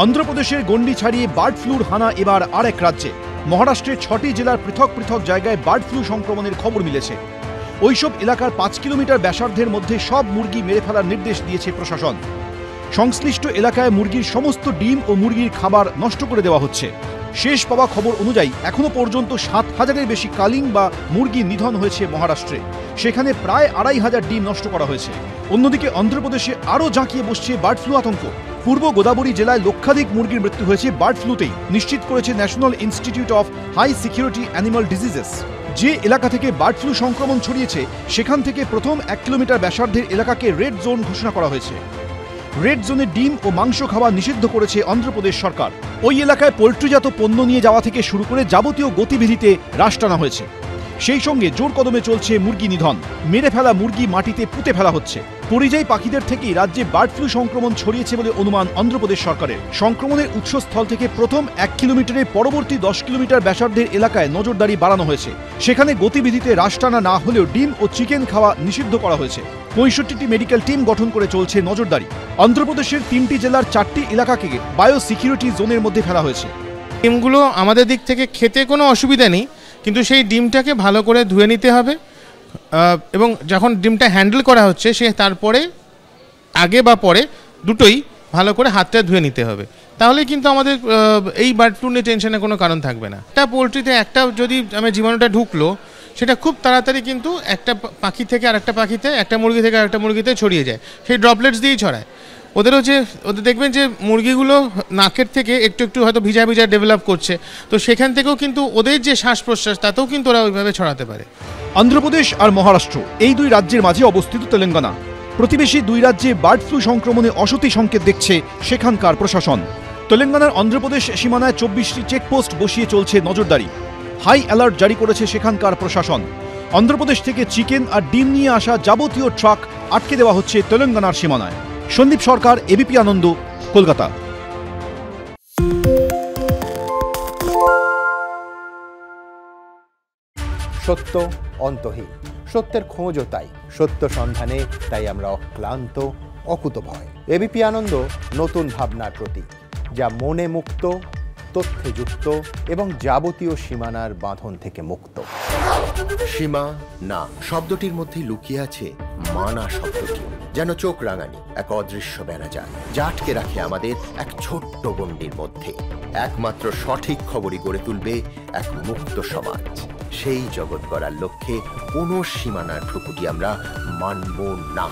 অন্ধ্রপ্রদেশের গণ্ডি ছাড়িয়ে বার্ড ফ্লুর হানা এবার আর এক রাজ্যে। মহারাষ্ট্রের 6টি জেলার পৃথক পৃথক জায়গায় বার্ড ফ্লু সংক্রমণের খবর মিলেছে। ওইসব এলাকার 5 কিলোমিটার ব্যাসার্ধের মধ্যে সব মুরগি মেরে ফেলার নির্দেশ দিয়েছে প্রশাসন। সংশ্লিষ্ট এলাকায় মুরগির সমস্ত ডিম ও মুরগির খাবার নষ্ট করে দেওয়া হচ্ছে। শেষ পাওয়া খবর অনুযায়ী এখনো পর্যন্ত 7,000-এর বেশি কালিং বা মুরগি নিধন হয়েছে মহারাষ্ট্রে। সেখানে প্রায় 2,500 ডিম নষ্ট করা হয়েছে। অন্যদিকে অন্ধ্রপ্রদেশে আরও জাঁকিয়ে বসছে বার্ড ফ্লু আতঙ্ক। পূর্ব গোদাবরী জেলায় লক্ষাধিক মুরগির মৃত্যু হয়েছে বার্ড ফ্লুতেই, নিশ্চিত করেছে National Institute of High Security Animal Diseases. যে এলাকা থেকে বার্ড ফ্লু সংক্রমণ ছড়িয়েছে সেখান থেকে প্রথম 1 কিলোমিটার ব্যাসার্ধের এলাকাকে রেড জোন ঘোষণা করা হয়েছে। রেড জোনে ডিম ও মাংস খাওয়া নিষিদ্ধ করেছে অন্ধ্রপ্রদেশ সরকার। ওই এলাকায় পোল্ট্রিজাত পণ্য নিয়ে যাওয়া থেকে শুরু করে যাবতীয় গতিবিধিতে রাশ টানা হয়েছে। সেই সঙ্গে জোর কদমে চলছে মুরগি নিধন। মেরে ফেলা মুরগি মাটিতে পুঁতে ফেলা হচ্ছে। পরিযায়ী পাখিদের থেকেই রাজ্যে বার্ড ফ্লু সংক্রমণ ছড়িয়েছে বলে অনুমান অন্ধ্রপ্রদেশ সরকারের। সংক্রমণের উৎসস্থল থেকে প্রথম 1 কিলোমিটারের পরবর্তী 10 কিলোমিটার ব্যাসার্ধের এলাকায় নজরদারি বাড়ানো হয়েছে। সেখানে গতিবিধিতে রাশ টানা না হলেও ডিম ও চিকেন খাওয়া নিষিদ্ধ করা হয়েছে। 65টি মেডিকেল টিম গঠন করে চলছে নজরদারি। অন্ধ্রপ্রদেশের 3টি জেলার 4টি এলাকাকে বায়ো সিকিউরিটি জোনের মধ্যে ফেলা হয়েছে। ডিমগুলো আমাদের দিক থেকে খেতে কোনো অসুবিধা নেই, কিন্তু সেই ডিমটাকে ভালো করে ধুয়ে নিতে হবে এবং যখন ডিমটা হ্যান্ডেল করা হচ্ছে সে তারপরে আগে বা পরে দুটোই ভালো করে হাতটা ধুয়ে নিতে হবে। তাহলে কিন্তু আমাদের এই বার্ড ফ্লু নিয়ে টেনশনের কোনো কারণ থাকবে না। একটা পোলট্রিতে একটা যদি জীবাণুটা ঢুকলো সেটা খুব তাড়াতাড়ি কিন্তু একটা পাখি থেকে আরেকটা পাখিতে, একটা মুরগি থেকে আরেকটা মুরগিতে ছড়িয়ে যায়। সেই ড্রপলেটস দিয়েই ছড়ায়। ওদের দেখবেন যে মুরগিগুলো নাকের থেকে একটু একটু হয়তো ভিজা ভিজা ডেভেলপ করছে, তো সেখান থেকেও কিন্তু ওদের যে শ্বাস প্রশ্বাস তাতেও কিন্তু ওরা ওইভাবে ছড়াতে পারে। অন্ধ্রপ্রদেশ আর মহারাষ্ট্র এই দুই রাজ্যের মাঝে অবস্থিত তেলেঙ্গানা। প্রতিবেশী দুই রাজ্যে বার্ড ফ্লু সংক্রমণে অসতি সংকেত দেখছে সেখানকার প্রশাসন। তেলেঙ্গানার অন্ধ্রপ্রদেশ সীমানায় 24টি চেকপোস্ট বসিয়ে চলছে নজরদারি। হাই অ্যালার্ট জারি করেছে সেখানকার প্রশাসন। অন্ধ্রপ্রদেশ থেকে চিকেন আর ডিম নিয়ে আসা যাবতীয় ট্রাক আটকে দেওয়া হচ্ছে তেলেঙ্গানার সীমানায়। সন্দীপ সরকার, এবিপি আনন্দ, কলকাতা। সত্য অন্তহীন, সত্যের খোঁজও তাই, সত্য সন্ধানে তাই আমরা অক্লান্ত, অকুতভয়। এবিপি আনন্দ নতুন ভাবনার প্রতীক, যা মনে মুক্ত, তথ্যে যুক্ত এবং যাবতীয় সীমানার বাঁধন থেকে মুক্ত। সীমা না শব্দটির মধ্যে লুকিয়ে আছে মানা শব্দটি, যেন চোখ রাঙানি এক অদৃশ্য বেড়াজাল, যা আটকে রাখে আমাদের এক ছোট্ট গণ্ডির মধ্যে। একমাত্র সঠিক খবরই গড়ে তুলবে এক মুক্ত সমাজ। সেই জগৎ গড়ার লক্ষ্যে কোনো সীমানার ঠুকুটি আমরা মানব না।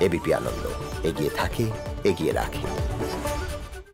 এবিপি আনন্দ এগিয়ে থাকে, এগিয়ে রাখে।